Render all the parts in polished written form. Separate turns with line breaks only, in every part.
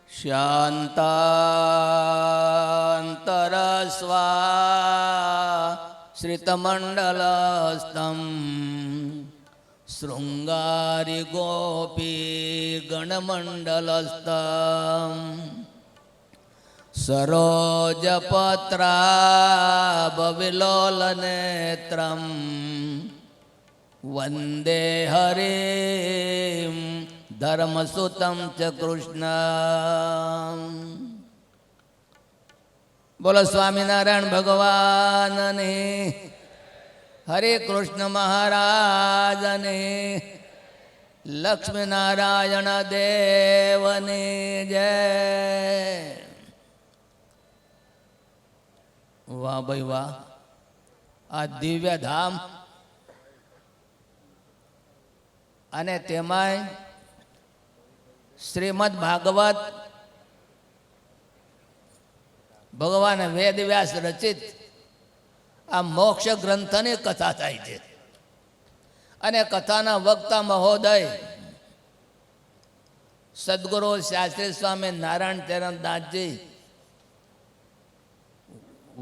શાંતાંતરસ્વાશ્રિતમંડલસ્થં શૃંગારી ગોપી ગણમંડલસ્થં સરોજપત્રાભવિલોલનેત્રં વંદે હરિં ધર્મસુતં ચ કૃષ્ણ. બોલો સ્વામિનારાયણ ભગવાનની, હરે કૃષ્ણ મહારાજની, લક્ષ્મીનારાયણ દેવની જય. વાહ ભાઈ વાહ, આ દિવ્ય ધામ અને તેમાંય શ્રીમદ ભાગવત ભગવાન વેદવ્યાસ રચિત આ મોક્ષ ગ્રંથની કથા થાય છે. અને કથાના વક્તા મહોદય સદગુરુ શાસ્ત્રી સ્વામી નારાયણ ચરણદાસજી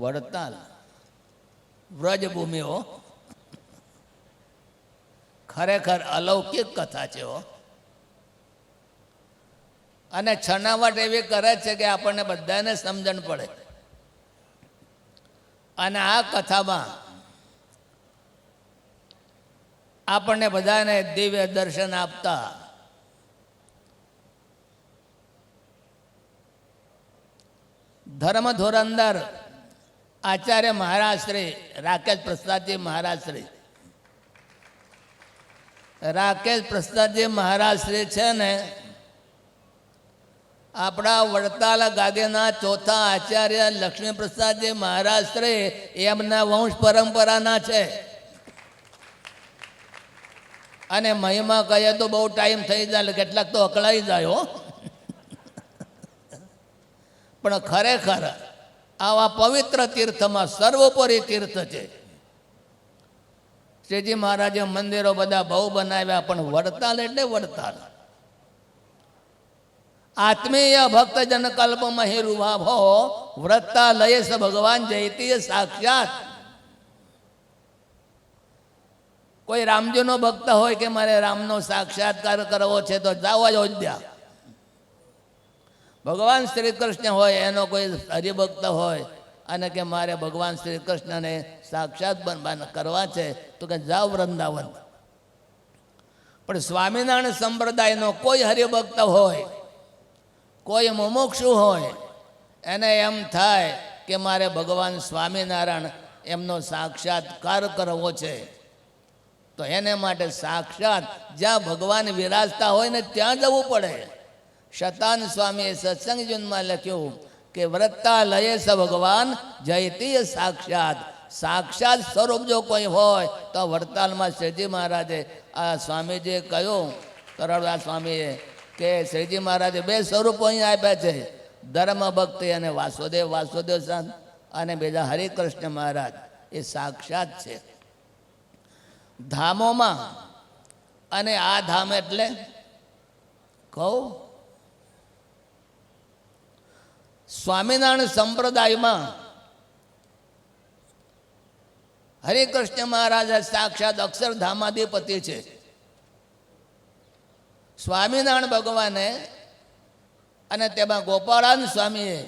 વડતાલ વ્રજભૂમિઓ. ખરેખર અલૌકિક કથા છે હો. અને છણાવટ એવી કરે છે કે આપણને બધાને સમજણ પડે. અને આ કથામાં આપણને બધાને દિવ્ય દર્શન આપતા ધર્મ ધોરંદર આચાર્ય મહારાજ શ્રી રાકેશ પ્રસાદજી મહારાજ શ્રી મહારાજ શ્રી છે ને, આપણા વડતાલ ગાદીના ચોથા આચાર્ય લક્ષ્મી પ્રસાદજી મહારાજ શ્રી એમના વંશ પરંપરાના છે. અને મહિમા કહીએ તો બહુ ટાઈમ થઈ જાય, કેટલાક તો અકળાઈ જાય હો. પણ ખરેખર આવા પવિત્ર તીર્થમાં સર્વોપરી તીર્થ છે. શ્રીજી મહારાજે મંદિરો બધા બહુ બનાવ્યા, પણ વડતાલ એટલે વડતાલ. આત્મીય ભક્તજન કલ્પ મહિરુભા ભો વ્રતાલય સ ભગવાન જયતી સાક્ષાત. કોઈ રામજીનો ભક્ત હોય કે મારે રામનો સાક્ષાત્કાર કરવો છે તો જાઓ અયોધ્યા. ભગવાન શ્રી કૃષ્ણ હોય એનો કોઈ હરિભક્ત હોય અને કે મારે ભગવાન શ્રી કૃષ્ણને સાક્ષાત કરવા છે તો કે જાઓ વૃંદાવન. પણ સ્વામિનારાયણ સંપ્રદાયનો કોઈ હરિભક્ત હોય, કોઈ મુમુક્ષુ હોય, એને એમ થાય કે મારે ભગવાન સ્વામિનારાયણ એમનો સાક્ષાત્કાર કરવો છે, તો એને માટે સાક્ષાત જ્યાં ભગવાન વિરાજતા હોય ને ત્યાં જવું પડે. શતાન સ્વામીએ સત્સંગજીવનમાં લખ્યું કે વ્રતાલય સ ભગવાન જયતી સાક્ષાત. સાક્ષાત સ્વરૂપ જો કોઈ હોય તો વડતાલમાં શ્રીજી મહારાજે આ સ્વામીજીએ કહ્યું, તરળદાસ સ્વામીએ, કે શ્રીજી મહારાજે બે સ્વરૂપો અહીં આપ્યા છે, ધર્મ ભક્તિ અને વાસુદેવ સંત, અને બીજા હરિકૃષ્ણ મહારાજ એ સાક્ષાત છે ધામોમાં. અને આ ધામ એટલે કહું, સ્વામિનારાયણ સંપ્રદાયમાં હરિકૃષ્ણ મહારાજ સાક્ષાત અક્ષરધામાધિપતિ છે. સ્વામિનારાયણ ભગવાને અને તેમાં ગોપાળાનંદ સ્વામીએ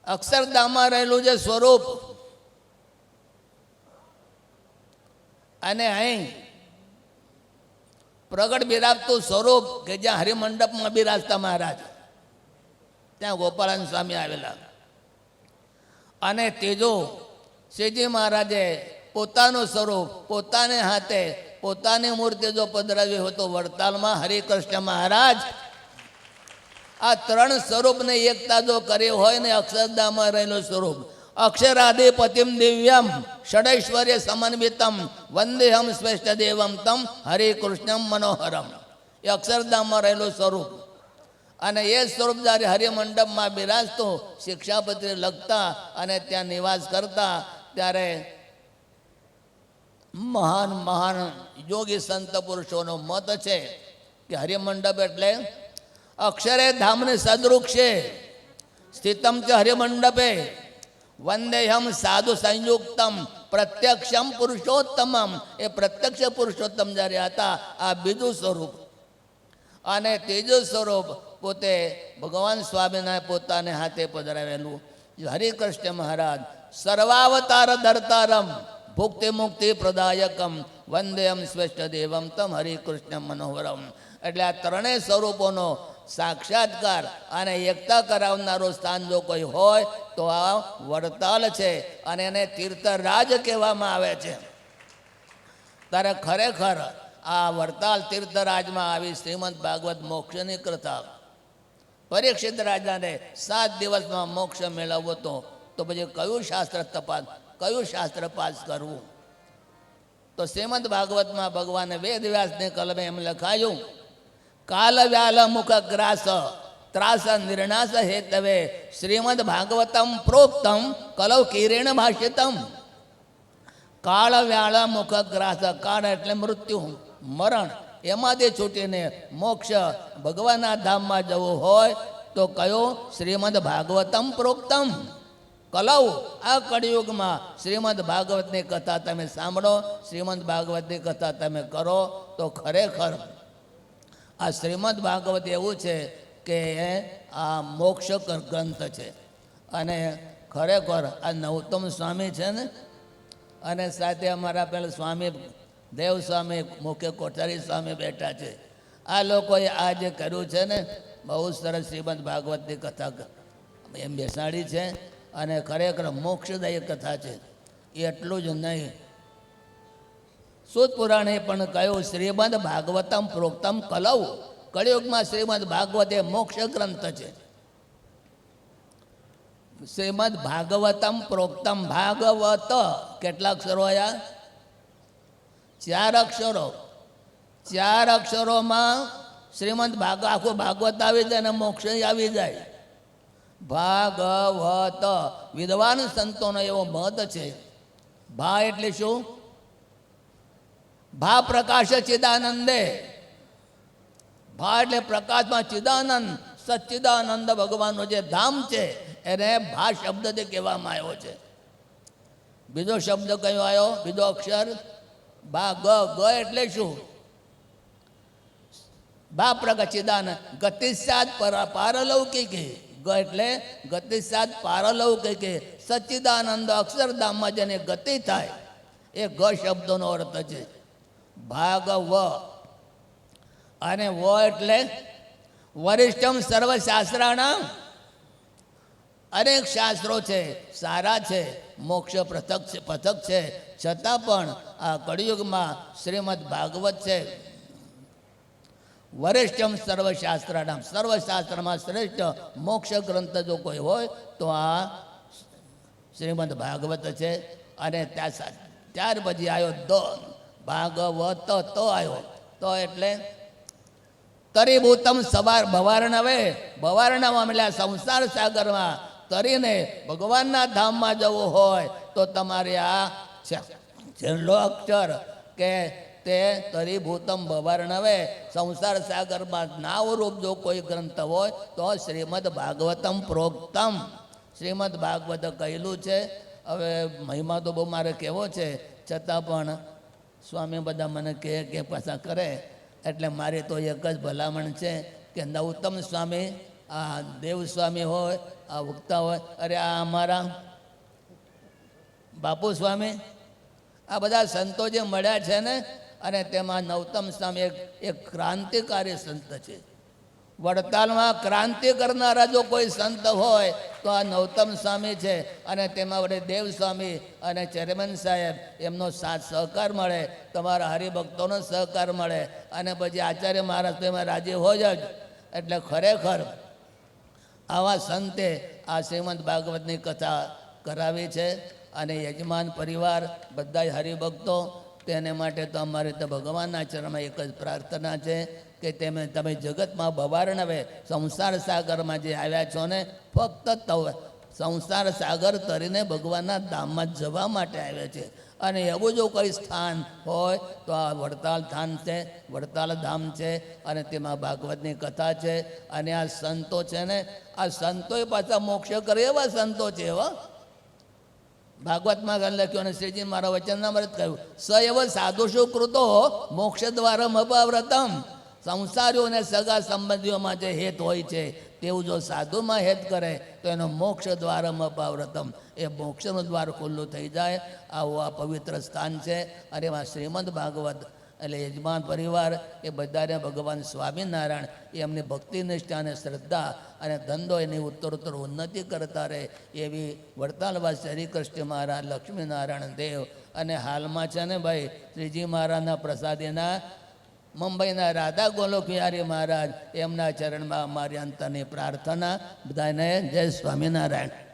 અક્ષરધામમાં રહેલું જે સ્વરૂપ અને અહીં પ્રગટ બિરાજતું સ્વરૂપ કે જ્યાં હરિમંડપમાં બિરાજતા મહારાજ, ત્યાં ગોપાળાનંદ સ્વામી આવેલા. અને ત્રીજું, શ્રીજી મહારાજે પોતાનું સ્વરૂપ પોતાને હાથે પોતાની મૂર્તિ જો પધરાવી હોય તો વડતાલમાં હરિકૃષ્ણ મહારાજ. આ ત્રણ સ્વરૂપને એકતા જો કરી હોય ને અક્ષરધામમાં રહેલું સ્વરૂપ, અક્ષરાધિપતિમ દિવ્યમ ષડૈશ્વર્ય સમન્વિતમ વંદેહમ શ્રેષ્ઠ દેવમ તમ હરિકૃષ્ણમ મનોહરમ. એ અક્ષરધામમાં રહેલું સ્વરૂપ. અને એ સ્વરૂપ જ્યારે હરિમંડપમાં બિરાજતું, શિક્ષાપત્રી લખતા અને ત્યાં નિવાસ કરતા, ત્યારે મહાન મહાન યોગી સંત પુરુષોનો મત છે કે હરિમંડપ એટલે અક્ષરે ધામને સદૃક્ષે સ્થિતમ ચ હરિમંડપે વંદેહમ સાધુ સંયુક્તમ પ્રત્યક્ષમ પુરુષોત્તમમ. એ પ્રત્યક્ષ પુરુષોત્તમ જ્યારે હતા આ બીજું સ્વરૂપ. અને ત્રીજું સ્વરૂપ પોતે ભગવાન સ્વામિનારાયણ પોતાને હાથે પધરાવેલું હરિકૃષ્ણ મહારાજ સર્વાવતાર ધરતારમ ભુક્તિ મુક્તિ પ્રદાયકમ વંદેયમ શ્રેષ્ઠ દેવમ તમ હરિકૃષ્ણ મનોહરમ. એટલે આ ત્રણેય સ્વરૂપોનો સાક્ષાત્કાર અને એકતા કરાવનારું સ્થાન જો કોઈ હોય તો આ વડતાલ છે. અને એને તીર્થરાજ કહેવામાં આવે છે. ત્યારે ખરેખર આ વડતાલ તીર્થરાજમાં આવી શ્રીમદ ભાગવત મોક્ષની કથા. પરીક્ષિત રાજાને 7 દિવસમાં મોક્ષ મેળવવો તો પછી કયું શાસ્ત્ર તપાસ, કયું શાસ્ત્ર પાસ કરવું? તો શ્રીમદ ભાગવતમાં ભગવાને વેદ વ્યાસને કલમે એમ લખાયું, કાલ વ્યાલ મુખ ગ્રાસ ત્રાસ નિર્ણાસ હેતવે શ્રીમદ ભાગવતમ પ્રોક્તમ કલૌ કિરેણ ભાષિતમ. કાળ વ્યાળ મુખ ગ્રાસ, કાળ એટલે મૃત્યુ, મરણ, એમાંથી છૂટીને મોક્ષ ભગવાનના ધામમાં જવું હોય તો કયો? શ્રીમદ ભાગવતમ પ્રોક્તમ. કલૌ, આ કળિયુગમાં શ્રીમદ ભાગવતની કથા તમે સાંભળો, શ્રીમદ ભાગવતની કથા તમે કરો તો ખરેખર આ શ્રીમદ ભાગવત એવું છે કે આ મોક્ષ ગ્રંથ છે. અને ખરેખર આ નૌતમ સ્વામી છે ને, અને સાથે અમારા પેલા સ્વામી દેવ સ્વામી, મુખ્ય કોઠારી સ્વામી બેઠા છે. આ લોકોએ આ જે કર્યું છે ને, બહુ સરસ શ્રીમદ ભાગવતની કથા એમ બેસાડી છે. અને ખરેખર મોક્ષદાયી કથા છે. એટલું જ નહીં, સૂત પુરાણે પણ કહ્યું શ્રીમદ ભાગવતમ પ્રોક્તમ કલૌ. કળિયુગમાં શ્રીમદ ભાગવત એ મોક્ષ ગ્રંથ છે. શ્રીમદ ભાગવતમ પ્રોક્તમ, ભાગવત કેટલા અક્ષરો આયા? 4 અક્ષરો. 4 અક્ષરોમાં શ્રીમદ આખું ભાગવત આવી જાય અને મોક્ષ આવી જાય. ભાગવત વિદ્વાન સંતોનો એવો મત છે. ભા એટલે શું? ભા પ્રકાશ ચિદાનંદે. ભા એટલે પ્રકાશમાં ચિદાનંદ, સચ્ચિદાનંદ ભગવાનનું જે ધામ છે એને ભા શબ્દથી કહેવામાં આવ્યો છે. બીજો શબ્દ કયો આવ્યો? બીજો અક્ષર ભા, ગ. ગ એટલે શું? ભા પ્રકાશ ચિદાનંદ ગતિસાદ પારલૌકિક. ગ એટલે ગતિસાદ પારલૌકિક, સચ્ચિદાનંદ અક્ષરધામમાં જેને ગતિ થાય એ ગ શબ્દનો અર્થ છે. ભાગવ. અને વ એટલે વરિષ્ઠમ સર્વશાસ્ત્રાણા. અનેક શાસ્ત્રો છે, સારા છે, મોક્ષ પથક છે, છતાં પણ આ કળિયુગમાં શ્રીમદ ભાગવત છે. વરિષ્ઠમ સર્વશાસ્ત્રાણામ, સર્વશાસ્ત્રમાં શ્રેષ્ઠ મોક્ષ ગ્રંથ જો કોઈ હોય તો આ શ્રીમદ ભાગવત છે. અને ત્યાર પછી આવ્યો દ, ભાગવત તો આવ્યો. તો એટલે તરીભૂતમ સવાર ભવારણવે. ભવારણમાં મળ્યા સંસાર સાગરમાં તરીને ભગવાનના ધામમાં જવું હોય તો તમારે આ છેલ્લો અક્ષર કે તે તરીભૂતમ ભવારણવે, સંસાર સાગરમાં નાવરૂપ જો કોઈ ગ્રંથ હોય તો શ્રીમદ ભાગવતમ પ્રોક્તમ. શ્રીમદ ભાગવત કહેલું છે. હવે મહિમા તો બહુ મારે કહેવો છે, છતાં પણ સ્વામી બધા મને કે પાછા કરે, એટલે મારી તો એક જ ભલામણ છે કે નૌતમ સ્વામી, આ દેવ સ્વામી હોય, આ વક્તા હોય, અરે આ અમારા બાપુ સ્વામી, આ બધા સંતો જે મળ્યા છે ને, અને તેમાં નૌતમ સ્વામી એક ક્રાંતિકારી સંત છે. વડતાલમાં ક્રાંતિ કરનારા જો કોઈ સંત હોય તો આ નૌતમ સ્વામી છે. અને તેમાં વડે દેવ સ્વામી અને ચેરમેન સાહેબ એમનો સાથ સહકાર મળે, તમારા હરિભક્તોનો સહકાર મળે, અને પછી આચાર્ય મહારાજ તો એમાં રાજી હોય જ. એટલે ખરેખર આવા સંતે આ શ્રીમદ ભાગવતની કથા કરાવી છે. અને યજમાન પરિવાર બધા હરિભક્તો, તેને માટે તો અમારે તો ભગવાનના ચરણમાં એક જ પ્રાર્થના છે કે તમે જગતમાં ભવારણવે સંસાર સાગરમાં જે આવ્યા છો ને, ફક્ત સંસાર સાગર તરીને ભગવાનના ધામમાં જવા માટે આવે છે. અને એવું જો કોઈ સ્થાન હોય તો આ વડતાલ સ્થાન છે, વડતાલ ધામ છે, અને તેમાં ભાગવતની કથા છે. અને આ સંતો છે ને, આ સંતોએ પાછા મોક્ષ કરે એવા સંતો છે. એવા ભાગવતમાં લખ્યું અને શ્રીજી મારા વચનના મરત કહ્યું, સ એવ સાધુ સુકૃતો મોક્ષ દ્વારમ અપાવ્રતમ. સંસારીઓને સગા સંબંધીઓમાં જે હેત હોય છે તેવું જો સાધુમાં હેત કરે તો એનો મોક્ષ દ્વારમ અપાવ્રતમ, એ મોક્ષનું દ્વાર ખુલ્લું થઈ જાય. આવું આ પવિત્ર સ્થાન છે. અને એમાં શ્રીમદ ભાગવત એટલે યજમાન પરિવાર એ બધાને ભગવાન સ્વામિનારાયણ એમની ભક્તિ નિષ્ઠા અને શ્રદ્ધા અને ધંધો એની ઉત્તરોત્તર ઉન્નતિ કરતા રહે એવી વડતાલવાસી હરિકૃષ્ણ મહારાજ, લક્ષ્મીનારાયણ દેવ અને હાલમાં છે ને ભાઈ શ્રીજી મહારાજના પ્રસાદીના મુંબઈના રાધા ગોલોકિયારી મહારાજ એમના ચરણમાં અમારી અંતરની પ્રાર્થના. બધાને જય સ્વામિનારાયણ.